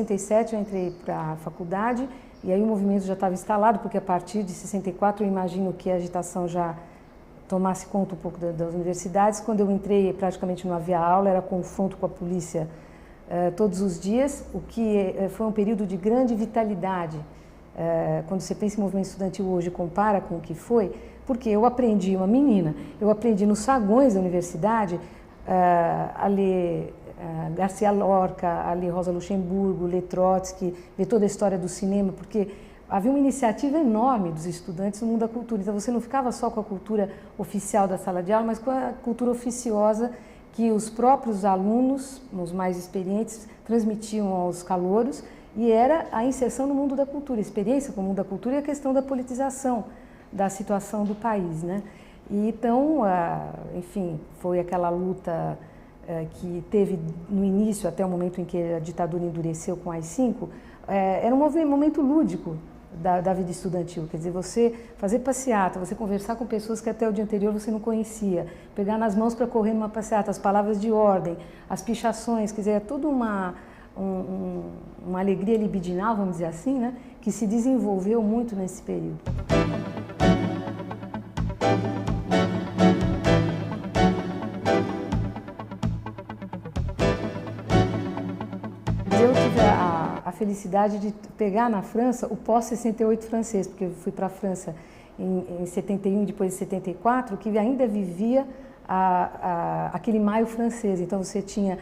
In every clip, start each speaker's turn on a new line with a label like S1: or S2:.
S1: 67 eu entrei para a faculdade e aí o movimento já estava instalado, porque a partir de 64 eu imagino que a agitação já tomasse conta um pouco das universidades. Quando eu entrei, praticamente não havia aula, era confronto com a polícia todos os dias, o que foi um período de grande vitalidade. Quando você pensa em movimento estudantil hoje, compara com o que foi, porque eu aprendi, uma menina, eu aprendi nos saguões da universidade a ler Garcia Lorca, a ler Rosa Luxemburgo, ler Trotsky, ver toda a história do cinema, porque havia uma iniciativa enorme dos estudantes no mundo da cultura. Então você não ficava só com a cultura oficial da sala de aula, mas com a cultura oficiosa que os próprios alunos, os mais experientes, transmitiam aos calouros, e era a inserção no mundo da cultura, a experiência com o mundo da cultura e a questão da politização da situação do país, né? E então, enfim, foi aquela luta que teve no início, até o momento em que a ditadura endureceu com as AI-5, era um momento lúdico da vida estudantil, quer dizer, você fazer passeata, você conversar com pessoas que até o dia anterior você não conhecia, pegar nas mãos para correr numa passeata, as palavras de ordem, as pichações, quer dizer, é tudo uma alegria libidinal, vamos dizer assim, né, que se desenvolveu muito nesse período. Eu tive a felicidade de pegar na França o pós-68 francês, porque eu fui para a França em 71 e depois em 74, que ainda vivia aquele maio francês. Então você tinha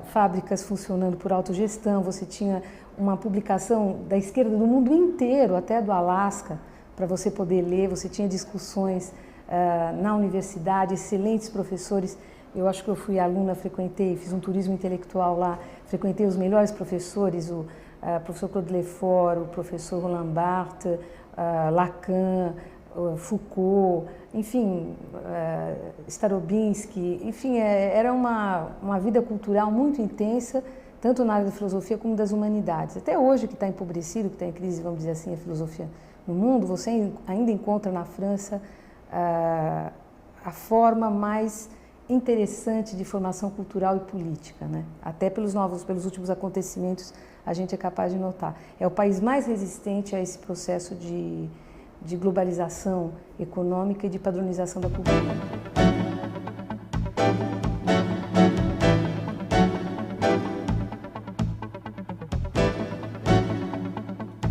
S1: fábricas funcionando por autogestão, você tinha uma publicação da esquerda do mundo inteiro, até do Alasca, para você poder ler, você tinha discussões na universidade, excelentes professores. Eu acho que eu fui aluna, frequentei, fiz um turismo intelectual lá, frequentei os melhores professores, o professor Claude Lefort, o professor Roland Barthes, Lacan, Foucault, enfim, Starobinsky, enfim, era uma vida cultural muito intensa, tanto na área da filosofia como das humanidades. Até hoje, que está empobrecido, que está em crise, vamos dizer assim, a filosofia no mundo, você ainda encontra na França a forma mais interessante de formação cultural e política, né? Até pelos últimos acontecimentos, a gente é capaz de notar. É o país mais resistente a esse processo de globalização econômica e de padronização da cultura.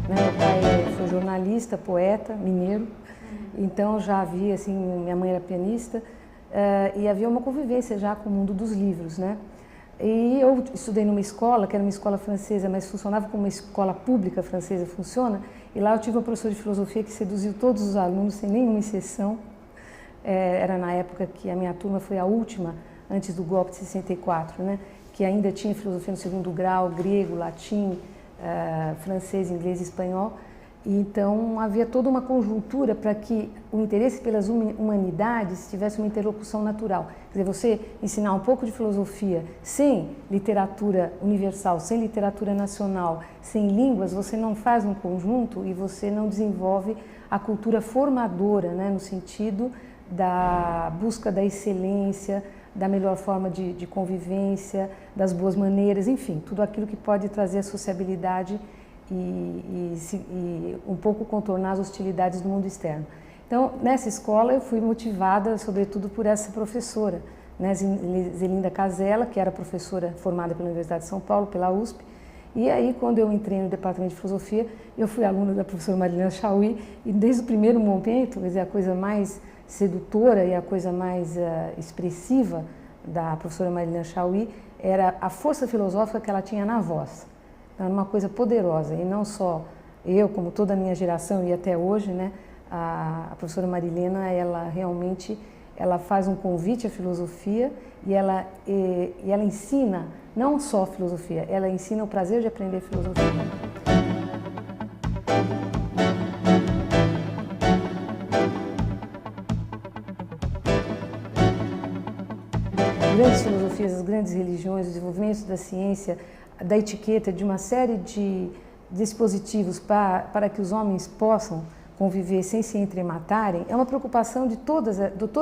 S1: Meu pai foi jornalista, poeta, mineiro, então já havia, assim, minha mãe era pianista, e havia uma convivência já com o mundo dos livros, né? E eu estudei numa escola, que era uma escola francesa, mas funcionava como uma escola pública francesa funciona, e lá eu tive uma professora de filosofia que seduziu todos os alunos, sem nenhuma exceção. Era na época que a minha turma foi a última, antes do golpe de 64, né? Que ainda tinha filosofia no segundo grau, grego, latim, francês, inglês e espanhol. E então havia toda uma conjuntura para que o interesse pelas humanidades tivesse uma interlocução natural. Quer dizer, você ensinar um pouco de filosofia sem literatura universal, sem literatura nacional, sem línguas, você não faz um conjunto e você não desenvolve a cultura formadora, né, no sentido da busca da excelência, da melhor forma de convivência, das boas maneiras, enfim, tudo aquilo que pode trazer a sociabilidade e um pouco contornar as hostilidades do mundo externo. Então, nessa escola eu fui motivada, sobretudo, por essa professora, né, Zelinda Casella, que era professora formada pela Universidade de São Paulo, pela USP. E aí, quando eu entrei no departamento de filosofia, eu fui aluna da professora Marilena Chaui, e desde o primeiro momento, quer dizer, a coisa mais sedutora e a coisa mais expressiva da professora Marilena Chaui era a força filosófica que ela tinha na voz. Era uma coisa poderosa, e não só eu, como toda a minha geração e até hoje, né, a professora Marilena, ela realmente faz um convite à filosofia e ela ensina não só filosofia, ela ensina o prazer de aprender filosofia. Grandes filosofias, as grandes religiões, o desenvolvimento da ciência, da etiqueta, de uma série de dispositivos para que os homens possam conviver sem se entrematarem, é uma preocupação de toda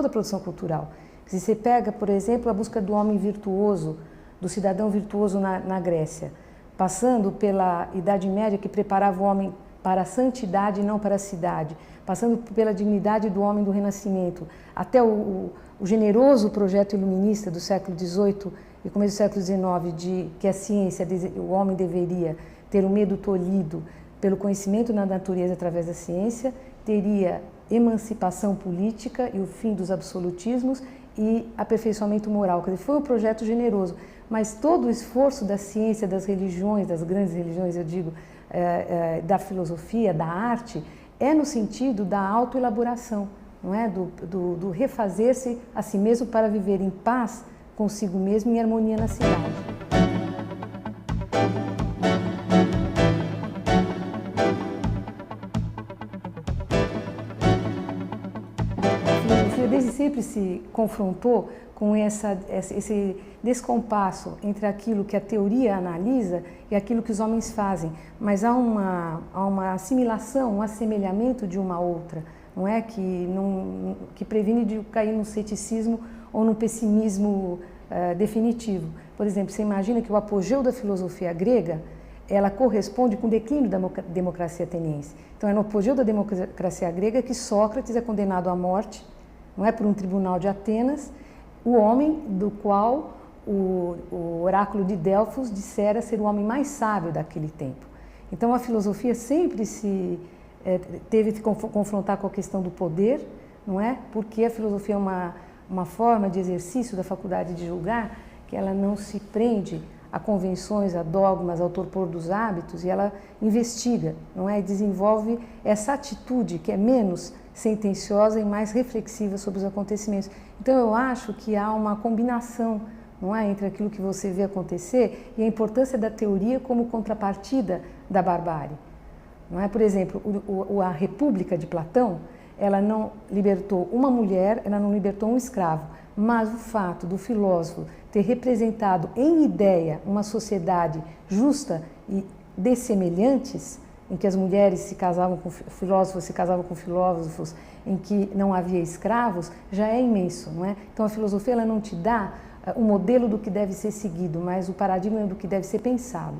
S1: a produção cultural. Se você pega, por exemplo, a busca do homem virtuoso, do cidadão virtuoso na Grécia, passando pela Idade Média, que preparava o homem para a santidade e não para a cidade, passando pela dignidade do homem do Renascimento, até o generoso projeto iluminista do século XVIII e começo do século XIX, de que a ciência, o homem deveria ter o medo tolhido pelo conhecimento na natureza através da ciência, teria emancipação política e o fim dos absolutismos e aperfeiçoamento moral. Quer dizer, foi um projeto generoso, mas todo o esforço da ciência, das religiões, das grandes religiões, eu digo, da filosofia, da arte, é no sentido da autoelaboração, não é? Do refazer-se a si mesmo para viver em paz consigo mesmo e em harmonia na cidade. A filosofia desde sempre se confrontou com esse descompasso entre aquilo que a teoria analisa e aquilo que os homens fazem, mas há uma assimilação, um assemelhamento de uma a outra, não é? Que previne de cair no ceticismo ou no pessimismo definitivo. Por exemplo, você imagina que o apogeu da filosofia grega, ela corresponde com o declínio da democracia ateniense. Então é no apogeu da democracia grega que Sócrates é condenado à morte, não é, por um tribunal de Atenas, o homem do qual o oráculo de Delfos dissera ser o homem mais sábio daquele tempo. Então a filosofia sempre teve que confrontar com a questão do poder, não é? Porque a filosofia é uma forma de exercício da faculdade de julgar que ela não se prende a convenções, a dogmas, ao torpor dos hábitos, e ela investiga, não é? E desenvolve essa atitude que é menos sentenciosa e mais reflexiva sobre os acontecimentos. Então eu acho que há uma combinação, não é, entre aquilo que você vê acontecer e a importância da teoria como contrapartida da barbárie. Não é? Por exemplo, a República de Platão, ela não libertou uma mulher, ela não libertou um escravo, mas o fato do filósofo ter representado em ideia uma sociedade justa e de semelhantes, em que as mulheres se casavam com filósofos, se casavam com filósofos, em que não havia escravos, já é imenso, não é? Então a filosofia ela não te dá o modelo do que deve ser seguido, mas o paradigma do que deve ser pensado.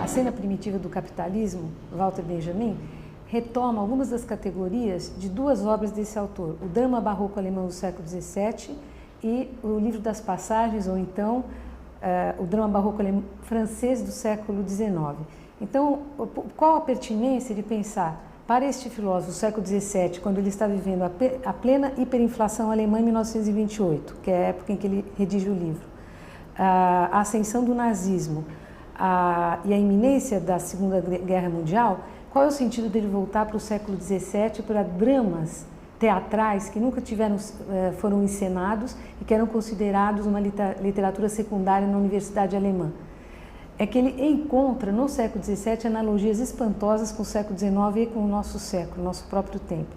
S1: A cena primitiva do capitalismo, Walter Benjamin, retoma algumas das categorias de duas obras desse autor, o drama barroco alemão do século XVII e o livro das passagens, ou então o drama barroco francês do século XIX. Então, qual a pertinência de pensar para este filósofo do século XVII, quando ele está vivendo a plena hiperinflação alemã em 1928, que é a época em que ele redige o livro, a ascensão do nazismo, e a iminência da Segunda Guerra Mundial, qual é o sentido dele voltar para o século XVII para dramas teatrais que nunca foram encenados e que eram considerados uma literatura secundária na Universidade Alemã? É que ele encontra no século XVII analogias espantosas com o século XIX e com o nosso século, nosso próprio tempo.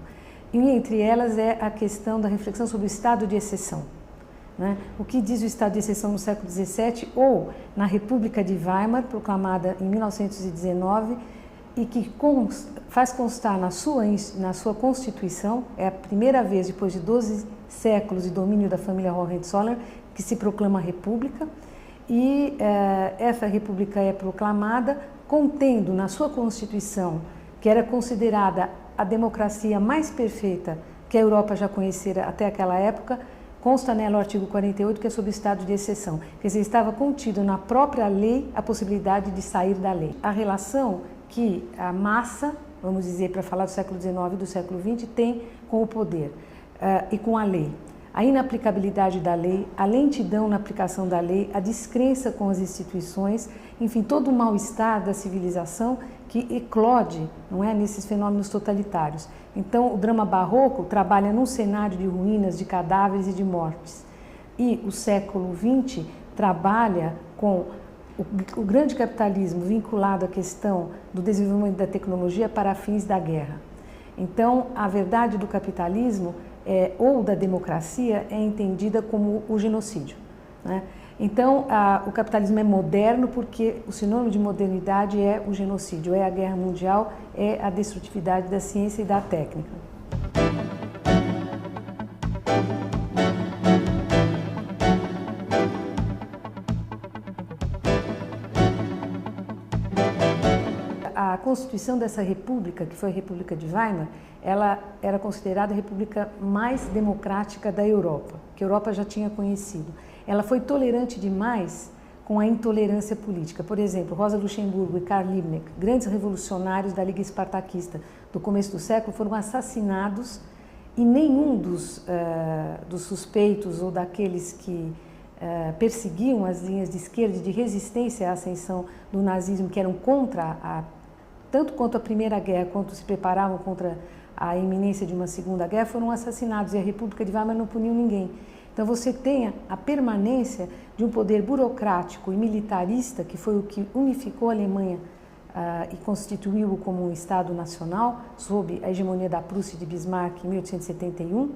S1: E entre elas é a questão da reflexão sobre o estado de exceção. Né? O que diz o estado de exceção no século XVII ou na República de Weimar, proclamada em 1919, e que faz constar na sua Constituição, é a primeira vez depois de 12 séculos de domínio da família Hohenzollern que se proclama a República, e essa República é proclamada contendo na sua Constituição, que era considerada a democracia mais perfeita que a Europa já conhecera até aquela época, consta nela o artigo 48, que é sobre o estado de exceção. Quer dizer, estava contido na própria lei a possibilidade de sair da lei. A relação que a massa, vamos dizer, para falar do século XIX e do século XX, tem com o poder e com a lei. A inaplicabilidade da lei, a lentidão na aplicação da lei, a descrença com as instituições, enfim, todo o mal-estar da civilização que eclode, não é, nesses fenômenos totalitários. Então, o drama barroco trabalha num cenário de ruínas, de cadáveres e de mortes. E o século XX trabalha com o grande capitalismo vinculado à questão do desenvolvimento da tecnologia para fins da guerra. Então, a verdade do capitalismo ou da democracia é entendida como o genocídio, né? Então, o capitalismo é moderno porque o sinônimo de modernidade é o genocídio, é a guerra mundial, é a destrutividade da ciência e da técnica. A constituição dessa república, que foi a República de Weimar, ela era considerada a república mais democrática da Europa, que a Europa já tinha conhecido. Ela foi tolerante demais com a intolerância política. Por exemplo, Rosa Luxemburgo e Karl Liebknecht, grandes revolucionários da Liga Espartaquista do começo do século, foram assassinados e nenhum dos suspeitos ou daqueles que perseguiam as linhas de esquerda e de resistência à ascensão do nazismo, que eram tanto contra a Primeira Guerra quanto se preparavam contra a iminência de uma Segunda Guerra, foram assassinados e a República de Weimar não puniu ninguém. Então você tem a permanência de um poder burocrático e militarista, que foi o que unificou a Alemanha e constituiu-o como um Estado nacional, sob a hegemonia da Prússia e de Bismarck em 1871,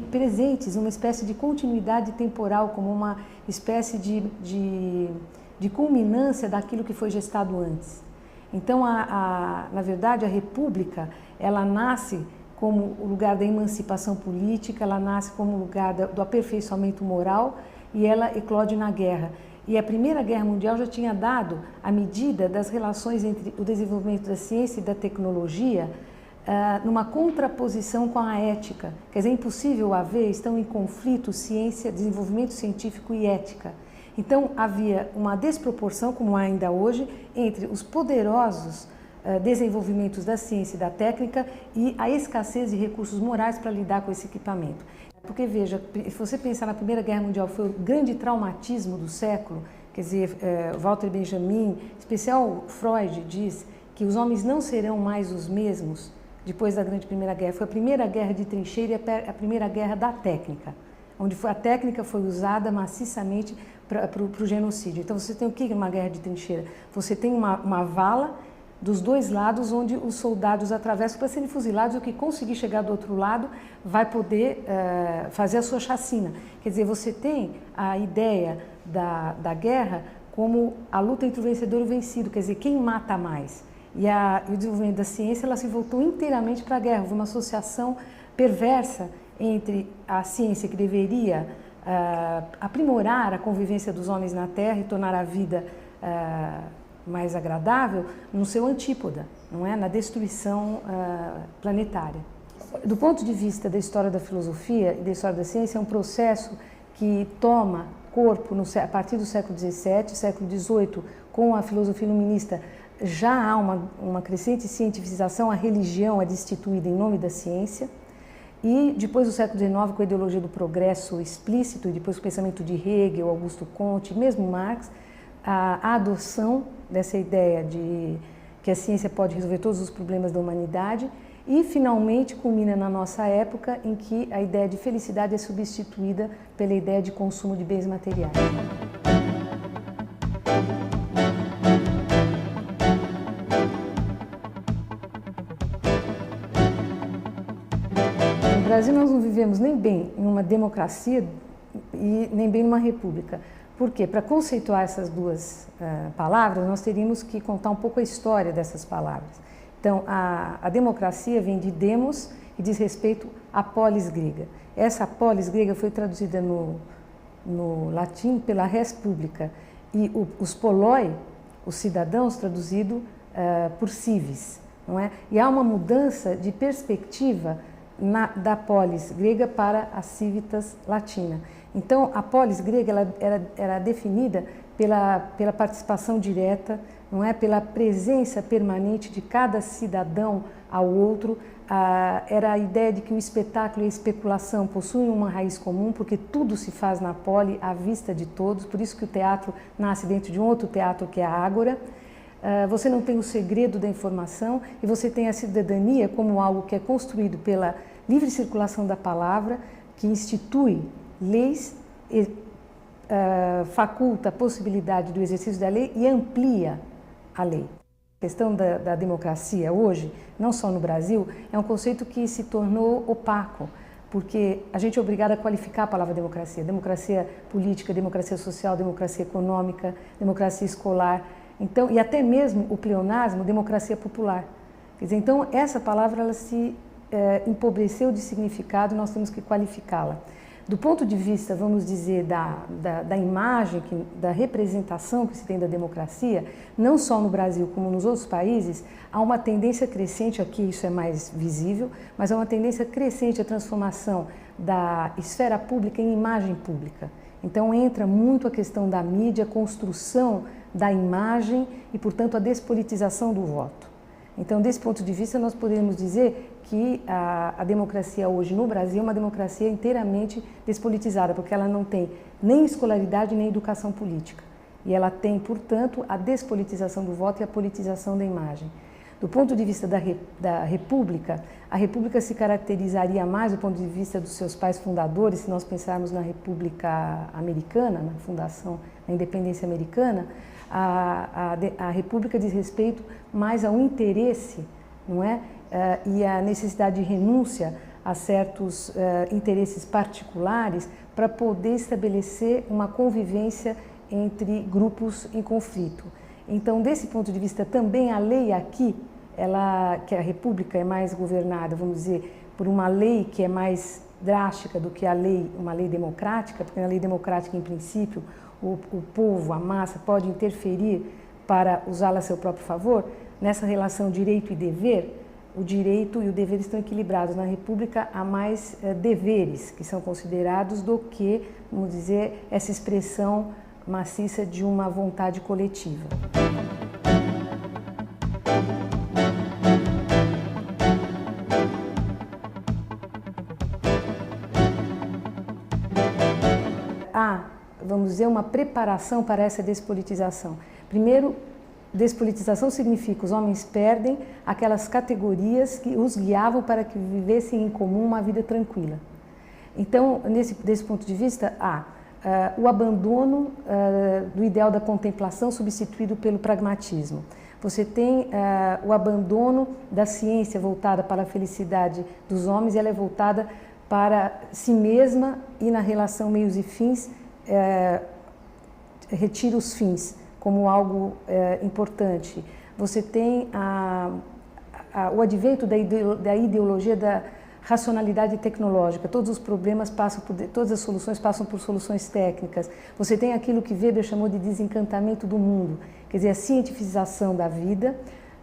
S1: presentes numa espécie de continuidade temporal, como uma espécie de culminância daquilo que foi gestado antes. Então, na verdade, a República, ela nasce como o lugar da emancipação política, ela nasce como o lugar do aperfeiçoamento moral e ela eclode na guerra. E a Primeira Guerra Mundial já tinha dado a medida das relações entre o desenvolvimento da ciência e da tecnologia numa contraposição com a ética. Quer dizer, é impossível haver, estão em conflito ciência, desenvolvimento científico e ética. Então, havia uma desproporção, como há ainda hoje, entre os poderosos desenvolvimentos da ciência e da técnica e a escassez de recursos morais para lidar com esse equipamento. Porque, veja, se você pensar na Primeira Guerra Mundial, foi o grande traumatismo do século, quer dizer, Walter Benjamin, em especial Freud, diz que os homens não serão mais os mesmos depois da Grande Primeira Guerra. Foi a primeira guerra de trincheira e a primeira guerra da técnica, onde a técnica foi usada maciçamente para o genocídio. Então, você tem o que numa guerra de trincheira? Você tem uma vala dos dois lados, onde os soldados atravessam para serem fuzilados, e o que conseguir chegar do outro lado vai poder fazer a sua chacina. Quer dizer, você tem a ideia da guerra como a luta entre o vencedor e o vencido, quer dizer, quem mata mais. E o desenvolvimento da ciência, ela se voltou inteiramente para a guerra. Houve uma associação perversa entre a ciência, que deveria aprimorar a convivência dos homens na Terra e tornar a vida mais agradável, no seu antípoda, não é? Na destruição planetária. Do ponto de vista da história da filosofia e da história da ciência, é um processo que toma corpo a partir do século XVII, século XVIII, com a filosofia iluminista, já há uma crescente cientificação, a religião é destituída em nome da ciência, e depois do século XIX, com a ideologia do progresso explícito, e depois com o pensamento de Hegel, Augusto Comte, mesmo Marx, a adoção dessa ideia de que a ciência pode resolver todos os problemas da humanidade e, finalmente, culmina na nossa época em que a ideia de felicidade é substituída pela ideia de consumo de bens materiais. No Brasil, nós não vivemos nem bem em uma democracia e nem bem numa república. Por quê? Para conceituar essas duas palavras, nós teríamos que contar um pouco a história dessas palavras. Então, a democracia vem de demos e diz respeito à polis grega. Essa polis grega foi traduzida no latim pela res publica e os poloi, os cidadãos, traduzido por civis, não é? E há uma mudança de perspectiva da polis grega para a civitas latina. Então, a polis grega ela era definida pela participação direta, não é? Pela presença permanente de cada cidadão ao outro. Era a ideia de que o espetáculo e a especulação possuem uma raiz comum, porque tudo se faz na poli à vista de todos, por isso que o teatro nasce dentro de um outro teatro que é a ágora. Você não tem o segredo da informação e você tem a cidadania como algo que é construído pela livre circulação da palavra, que institui leis, faculta a possibilidade do exercício da lei e amplia a lei. A questão da democracia hoje, não só no Brasil, é um conceito que se tornou opaco, porque a gente é obrigado a qualificar a palavra democracia. Democracia política, democracia social, democracia econômica, democracia escolar, então, e até mesmo o pleonasmo, democracia popular. Quer dizer, então, essa palavra ela se empobreceu de significado, nós temos que qualificá-la. Do ponto de vista, vamos dizer, da imagem, da representação que se tem da democracia, não só no Brasil como nos outros países, há uma tendência crescente, aqui isso é mais visível, mas há uma tendência crescente à transformação da esfera pública em imagem pública. Então entra muito a questão da mídia, a construção da imagem e, portanto, a despolitização do voto. Então, desse ponto de vista, nós podemos dizer que a democracia hoje no Brasil é uma democracia inteiramente despolitizada, porque ela não tem nem escolaridade nem educação política. E ela tem, portanto, a despolitização do voto e a politização da imagem. Do ponto de vista da República, a República se caracterizaria mais do ponto de vista dos seus pais fundadores, se nós pensarmos na República Americana, na fundação da independência americana, a República diz respeito mais ao interesse, não é? E a necessidade de renúncia a certos interesses particulares para poder estabelecer uma convivência entre grupos em conflito. Então, desse ponto de vista, também a lei aqui, que a República é mais governada, vamos dizer, por uma lei que é mais drástica do que uma lei democrática, porque na lei democrática, em princípio, o povo, a massa, pode interferir para usá-la a seu próprio favor. Nessa relação direito e dever, o direito e o dever estão equilibrados. Na República há mais deveres que são considerados do que, vamos dizer, essa expressão maciça de uma vontade coletiva. Vamos dizer, uma preparação para essa despolitização. Primeiro, despolitização significa os homens perdem aquelas categorias que os guiavam para que vivessem em comum uma vida tranquila. Então, desse ponto de vista, o abandono do ideal da contemplação substituído pelo pragmatismo. Você tem o abandono da ciência voltada para a felicidade dos homens, e ela é voltada para si mesma e na relação meios e fins, retira os fins como algo importante. Você tem o advento da ideologia da racionalidade tecnológica. Todos os problemas todas as soluções passam por soluções técnicas. Você tem aquilo que Weber chamou de desencantamento do mundo, quer dizer, a cientificação da vida.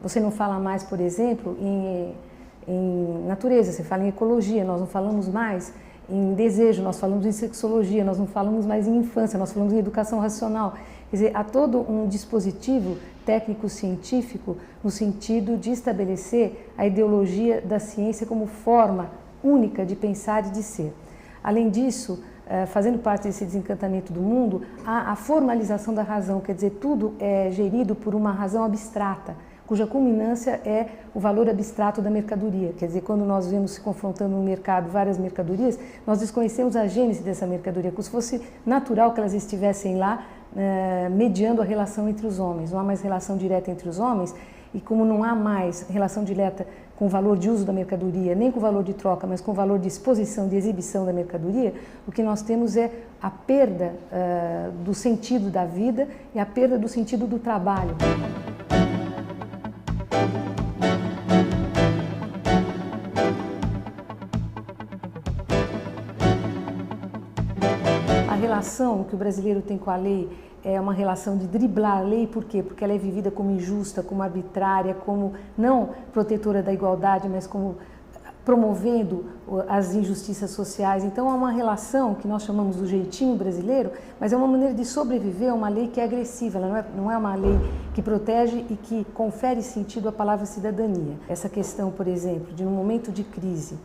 S1: Você não fala mais, por exemplo, em natureza, você fala em ecologia, nós não falamos mais em desejo, nós falamos em sexologia, nós não falamos mais em infância, nós falamos em educação racional. Quer dizer, há todo um dispositivo técnico-científico no sentido de estabelecer a ideologia da ciência como forma única de pensar e de ser. Além disso, fazendo parte desse desencantamento do mundo, há a formalização da razão, quer dizer, tudo é gerido por uma razão abstrata, cuja culminância é o valor abstrato da mercadoria. Quer dizer, quando nós vemos se confrontando no mercado várias mercadorias, nós desconhecemos a gênese dessa mercadoria, como se fosse natural que elas estivessem lá mediando a relação entre os homens. Não há mais relação direta entre os homens, e como não há mais relação direta com o valor de uso da mercadoria, nem com o valor de troca, mas com o valor de exposição, de exibição da mercadoria, o que nós temos é a perda do sentido da vida e a perda do sentido do trabalho. A relação que o brasileiro tem com a lei é uma relação de driblar a lei, por quê? Porque ela é vivida como injusta, como arbitrária, como não protetora da igualdade, mas como promovendo as injustiças sociais. Então, há uma relação que nós chamamos do jeitinho brasileiro, mas é uma maneira de sobreviver a uma lei que é agressiva, ela não é uma lei que protege e que confere sentido à palavra cidadania. Essa questão, por exemplo, de num momento de crise,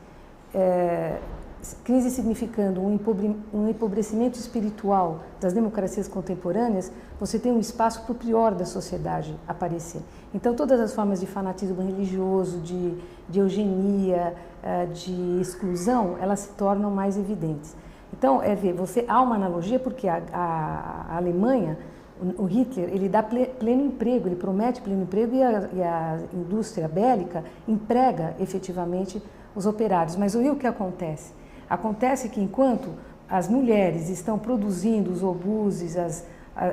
S1: crise significando um empobrecimento espiritual das democracias contemporâneas, você tem um espaço para o pior da sociedade aparecer. Então, todas as formas de fanatismo religioso, de eugenia, de exclusão, elas se tornam mais evidentes. Então, há uma analogia porque a Alemanha, O Hitler, ele dá pleno emprego, ele promete pleno emprego e a indústria bélica emprega efetivamente os operários. Mas o que acontece? Acontece que enquanto as mulheres estão produzindo os obuses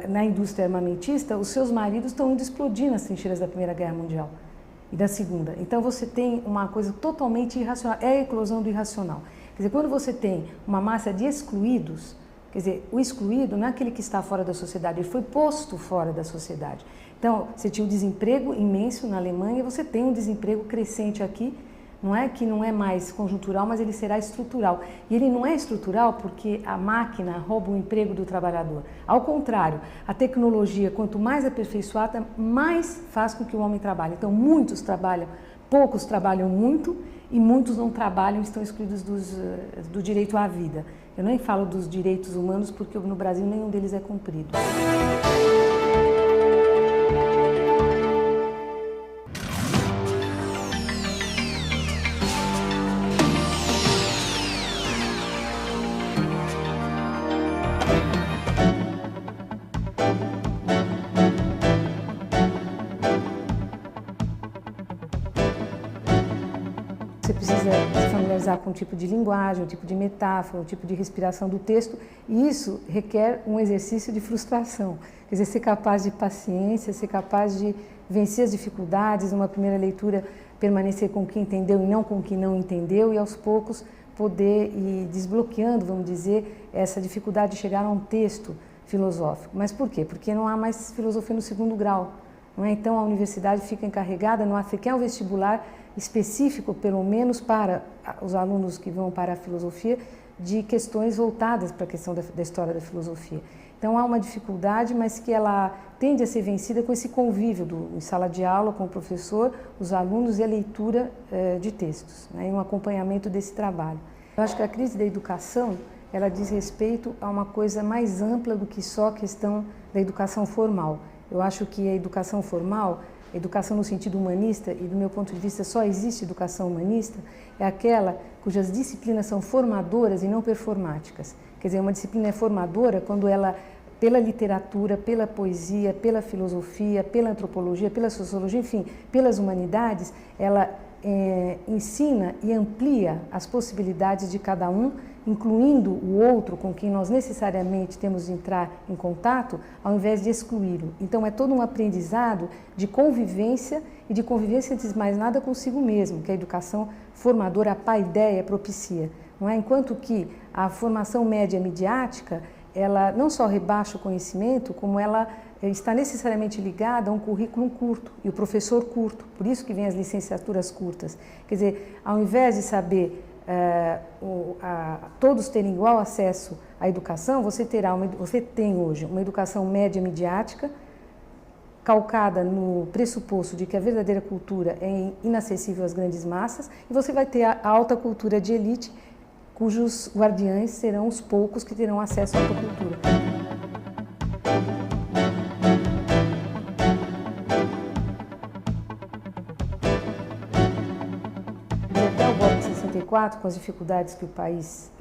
S1: na indústria armamentista, os seus maridos estão indo explodir nas trincheiras da Primeira Guerra Mundial e da Segunda. Então você tem uma coisa totalmente irracional, é a eclosão do irracional. Quer dizer, quando você tem uma massa de excluídos, quer dizer, o excluído não é aquele que está fora da sociedade, ele foi posto fora da sociedade. Então, você tinha um desemprego imenso na Alemanha, você tem um desemprego crescente aqui, não é que não é mais conjuntural, mas ele será estrutural. E ele não é estrutural porque a máquina rouba o emprego do trabalhador. Ao contrário, a tecnologia, quanto mais aperfeiçoada, mais faz com que o homem trabalhe. Então, muitos trabalham, poucos trabalham muito e muitos não trabalham, estão excluídos do direito à vida. Eu nem falo dos direitos humanos porque no Brasil nenhum deles é cumprido. Você precisa se familiarizar com um tipo de linguagem, um tipo de metáfora, um tipo de respiração do texto, e isso requer um exercício de frustração. Quer dizer, ser capaz de paciência, ser capaz de vencer as dificuldades, numa primeira leitura permanecer com o que entendeu e não com o que não entendeu, e aos poucos poder ir desbloqueando, vamos dizer, essa dificuldade de chegar a um texto filosófico. Mas por quê? Porque não há mais filosofia no segundo grau. Não é? Então a universidade fica encarregada, não há sequer um vestibular específico, pelo menos para os alunos que vão para a filosofia, de questões voltadas para a questão da história da filosofia. Então há uma dificuldade, mas que ela tende a ser vencida com esse convívio em sala de aula com o professor, os alunos e a leitura de textos, né, e um acompanhamento desse trabalho. Eu acho que a crise da educação, ela diz respeito a uma coisa mais ampla do que só a questão da educação formal. Eu acho que a educação formal, a educação no sentido humanista, e do meu ponto de vista só existe educação humanista, é aquela cujas disciplinas são formadoras e não performáticas. Quer dizer, uma disciplina é formadora quando ela, pela literatura, pela poesia, pela filosofia, pela antropologia, pela sociologia, enfim, pelas humanidades, ela ensina e amplia as possibilidades de cada um, incluindo o outro com quem nós necessariamente temos de entrar em contato, ao invés de excluí-lo. Então é todo um aprendizado de convivência e de convivência, antes de mais nada, consigo mesmo, que a educação formadora, a paideia, propicia. Não é? Enquanto que a formação média midiática, ela não só rebaixa o conhecimento, como ela está necessariamente ligada a um currículo curto e o professor curto, por isso que vem as licenciaturas curtas. Quer dizer, ao invés de saber todos terem igual acesso à educação, você tem hoje uma educação média midiática, calcada no pressuposto de que a verdadeira cultura é inacessível às grandes massas, e você vai ter a alta cultura de elite, cujos guardiães serão os poucos que terão acesso à alta cultura. Até o golpe de 64, com as dificuldades que o país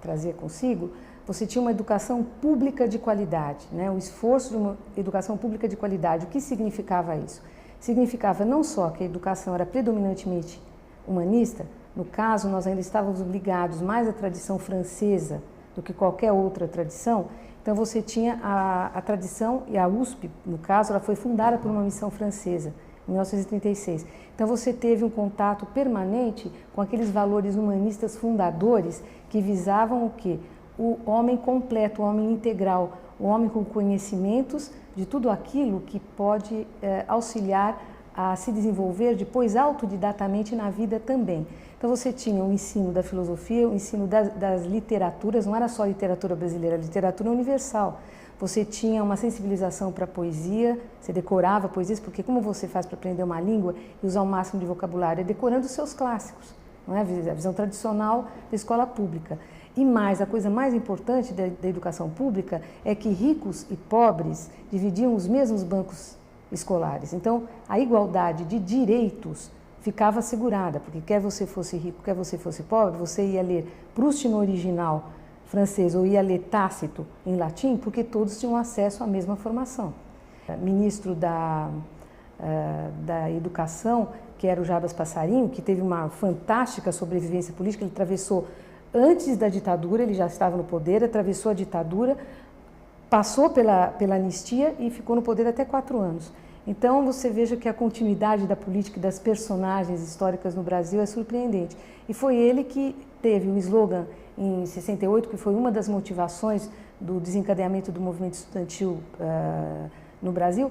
S1: trazia consigo, você tinha uma educação pública de qualidade, né? O esforço de uma educação pública de qualidade. O que significava isso? Significava não só que a educação era predominantemente humanista, no caso nós ainda estávamos ligados mais à tradição francesa do que qualquer outra tradição, então você tinha a tradição, e a USP, no caso, ela foi fundada por uma missão francesa, em 1936. Então você teve um contato permanente com aqueles valores humanistas fundadores que visavam o quê? O homem completo, o homem integral, o homem com conhecimentos de tudo aquilo que pode auxiliar a se desenvolver depois autodidatamente na vida também. Então você tinha o ensino da filosofia, o ensino das literaturas, não era só a literatura brasileira, a literatura universal. Você tinha uma sensibilização para a poesia, você decorava poesias, porque como você faz para aprender uma língua e usar o máximo de vocabulário? É decorando os seus clássicos, não é? A visão tradicional da escola pública. E mais, a coisa mais importante da educação pública é que ricos e pobres dividiam os mesmos bancos escolares. Então, a igualdade de direitos ficava assegurada, porque quer você fosse rico, quer você fosse pobre, você ia ler Proust no original francês ou ia ler Tácito em latim, porque todos tinham acesso à mesma formação. Ministro da Educação, que era o Jarbas Passarinho, que teve uma fantástica sobrevivência política, ele atravessou antes da ditadura, ele já estava no poder, atravessou a ditadura, passou pela anistia e ficou no poder até 4 anos. Então você veja que a continuidade da política e das personagens históricas no Brasil é surpreendente. E foi ele que teve o slogan em 68, que foi uma das motivações do desencadeamento do movimento estudantil no Brasil,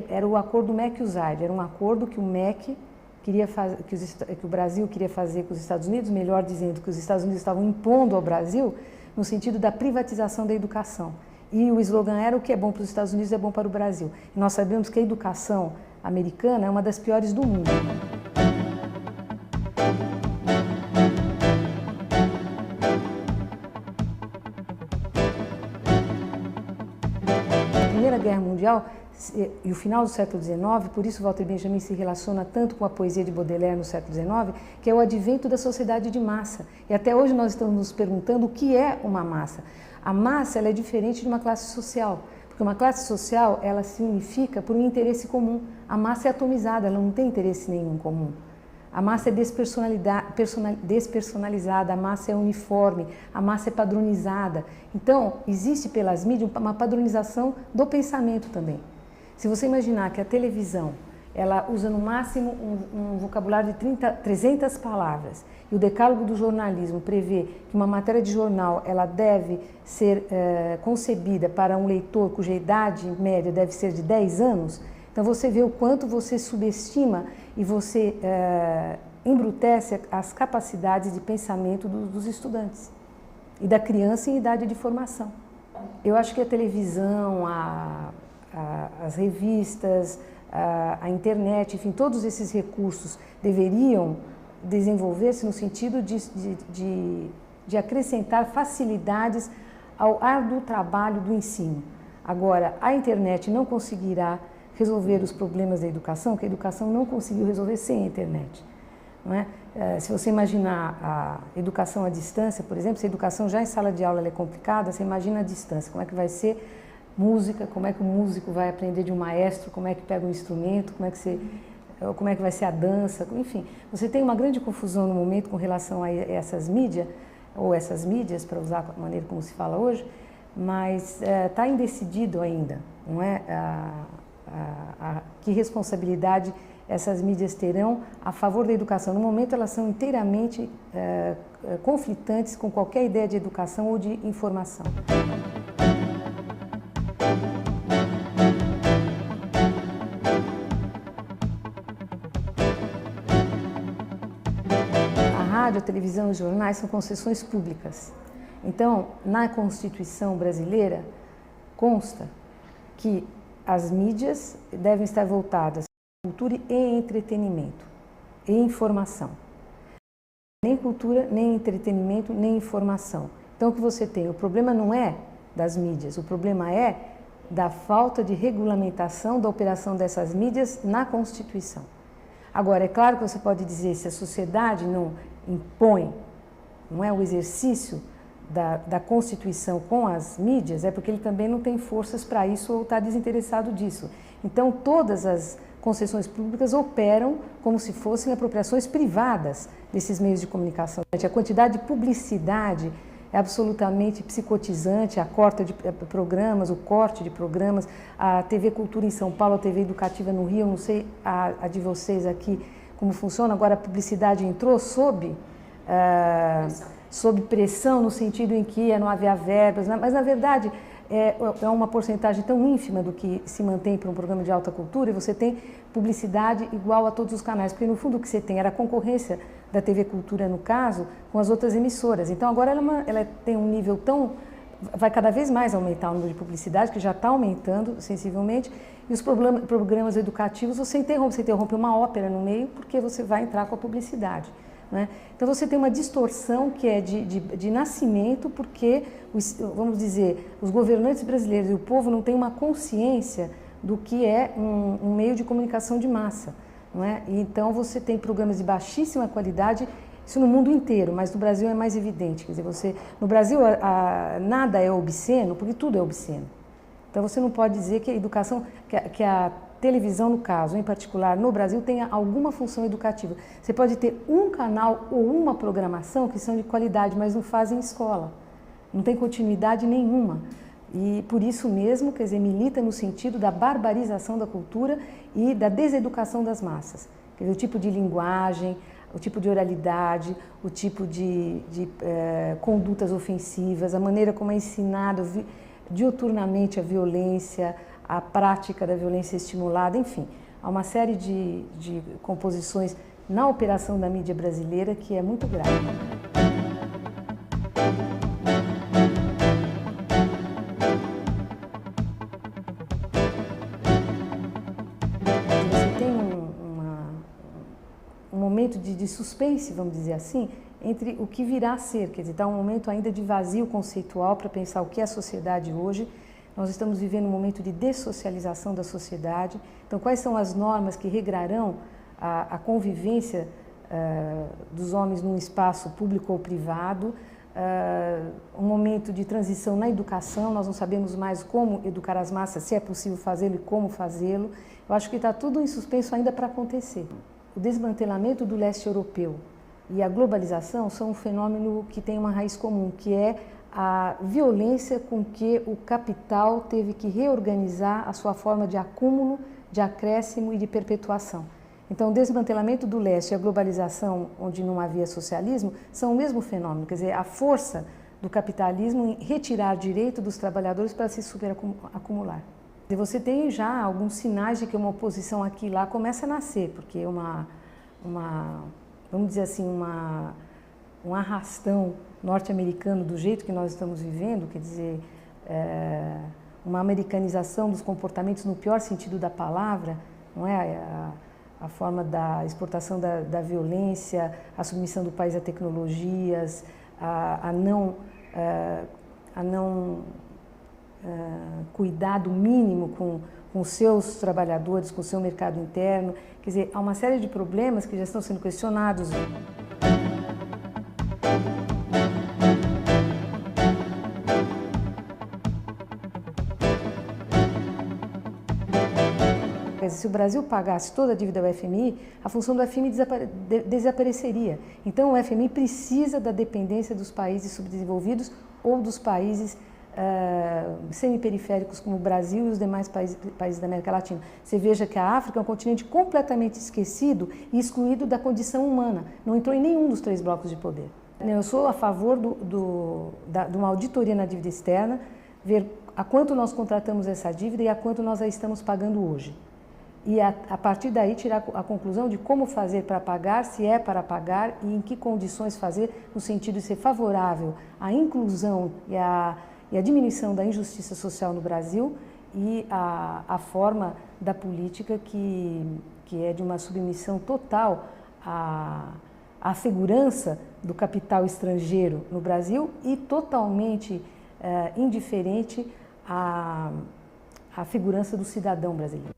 S1: era o acordo MEC-USAID, era um acordo que o MEC queria fazer, que o Brasil queria fazer com os Estados Unidos, melhor dizendo, que os Estados Unidos estavam impondo ao Brasil, no sentido da privatização da educação. E o slogan era: o que é bom para os Estados Unidos é bom para o Brasil. E nós sabemos que a educação americana é uma das piores do mundo. A Primeira Guerra Mundial e o final do século XIX, por isso Walter Benjamin se relaciona tanto com a poesia de Baudelaire no século XIX, que é o advento da sociedade de massa. E até hoje nós estamos nos perguntando o que é uma massa. A massa ela é diferente de uma classe social, porque uma classe social ela se unifica por um interesse comum. A massa é atomizada, ela não tem interesse nenhum comum. A massa é despersonalizada, a massa é uniforme, a massa é padronizada. Então, existe pelas mídias uma padronização do pensamento também. Se você imaginar que a televisão ela usa no máximo um vocabulário de 300 palavras, e o decálogo do jornalismo prevê que uma matéria de jornal ela deve ser concebida para um leitor cuja idade média deve ser de 10 anos, então você vê o quanto você subestima e você embrutece as capacidades de pensamento dos estudantes e da criança em idade de formação. Eu acho que a televisão, as revistas, a internet, enfim, todos esses recursos deveriam desenvolver-se no sentido de acrescentar facilidades ao árduo trabalho do ensino. Agora, a internet não conseguirá resolver os problemas da educação, que a educação não conseguiu resolver sem a internet. Não é? Se você imaginar a educação à distância, por exemplo, se a educação já em sala de aula ela é complicada, você imagina a distância, como é que vai ser música, como é que o músico vai aprender de um maestro, como é que pega um instrumento, como é que vai ser a dança, enfim. Você tem uma grande confusão no momento com relação a essas mídias, ou essas mídias, para usar a maneira como se fala hoje, mas está indecidido ainda, não é? Que responsabilidade essas mídias terão a favor da educação. No momento elas são inteiramente conflitantes com qualquer ideia de educação ou de informação. A rádio, a televisão e os jornais são concessões públicas. Então, na Constituição brasileira, consta que as mídias devem estar voltadas à cultura e entretenimento, e informação. Nem cultura, nem entretenimento, nem informação. Então, o que você tem? O problema não é das mídias, o problema é da falta de regulamentação da operação dessas mídias na Constituição. Agora, é claro que você pode dizer, se a sociedade não impõe, não é o exercício da Constituição com as mídias, é porque ele também não tem forças para isso ou está desinteressado disso. Então, todas as concessões públicas operam como se fossem apropriações privadas desses meios de comunicação. A quantidade de publicidade é absolutamente psicotizante, a corte de programas, o corte de programas, a TV Cultura em São Paulo, a TV Educativa no Rio, eu não sei a de vocês aqui como funciona, agora a publicidade entrou sob pressão, no sentido em que não havia verbas, mas na verdade é uma porcentagem tão ínfima do que se mantém para um programa de alta cultura, e você tem publicidade igual a todos os canais, porque no fundo o que você tem era a concorrência da TV Cultura, no caso, com as outras emissoras. Então agora ela tem um nível vai cada vez mais aumentar o número de publicidade, que já está aumentando sensivelmente, e os programas educativos você interrompe uma ópera no meio, porque você vai entrar com a publicidade. Né? Então você tem uma distorção que é de nascimento, porque, vamos dizer, os governantes brasileiros e o povo não têm uma consciência do que é um meio de comunicação de massa. Não é? E então você tem programas de baixíssima qualidade Isso no mundo inteiro, mas no Brasil é mais evidente. Quer dizer, no Brasil nada é obsceno, porque tudo é obsceno. Então você não pode dizer que a educação, que a televisão, no caso, em particular, no Brasil, tenha alguma função educativa. Você pode ter um canal ou uma programação que são de qualidade, mas não fazem escola. Não tem continuidade nenhuma. E por isso mesmo, quer dizer, milita no sentido da barbarização da cultura e da deseducação das massas. Quer dizer, o tipo de linguagem, o tipo de oralidade, o tipo de condutas ofensivas, a maneira como é ensinado diuturnamente a violência, a prática da violência estimulada, enfim. Há uma série de composições na operação da mídia brasileira que é muito grave. Você tem um momento de suspense, vamos dizer assim, entre o que virá a ser, quer dizer, está um momento ainda de vazio conceitual para pensar o que é a sociedade hoje. Nós estamos vivendo um momento de dessocialização da sociedade. Então, quais são as normas que regrarão a convivência dos homens num espaço público ou privado? Um momento de transição na educação, nós não sabemos mais como educar as massas, se é possível fazê-lo e como fazê-lo. Eu acho que está tudo em suspenso ainda para acontecer. O desmantelamento do leste europeu e a globalização são um fenômeno que tem uma raiz comum, que é a violência com que o capital teve que reorganizar a sua forma de acúmulo, de acréscimo e de perpetuação. Então, o desmantelamento do leste e a globalização, onde não havia socialismo, são o mesmo fenômeno, quer dizer, a força do capitalismo em retirar direito dos trabalhadores para se superacumular. E você tem já alguns sinais de que uma oposição aqui e lá começa a nascer, porque vamos dizer assim, um arrastão norte-americano do jeito que nós estamos vivendo, quer dizer, uma americanização dos comportamentos no pior sentido da palavra, não é? A forma da exportação da violência, a submissão do país a tecnologias, a não cuidado mínimo com os seus trabalhadores, com o seu mercado interno. Quer dizer, há uma série de problemas que já estão sendo questionados. Se o Brasil pagasse toda a dívida ao FMI, a função do FMI desapareceria. Então, o FMI precisa da dependência dos países subdesenvolvidos ou dos países semiperiféricos, como o Brasil e os demais países da América Latina. Você veja que a África é um continente completamente esquecido e excluído da condição humana. Não entrou em nenhum dos 3 blocos de poder. Eu sou a favor de uma auditoria na dívida externa, ver a quanto nós contratamos essa dívida e a quanto nós a estamos pagando hoje. E a partir daí tirar a conclusão de como fazer para pagar, se é para pagar e em que condições fazer, no sentido de ser favorável à inclusão e à diminuição da injustiça social no Brasil e a forma da política que é de uma submissão total à segurança do capital estrangeiro no Brasil e totalmente indiferente à segurança do cidadão brasileiro.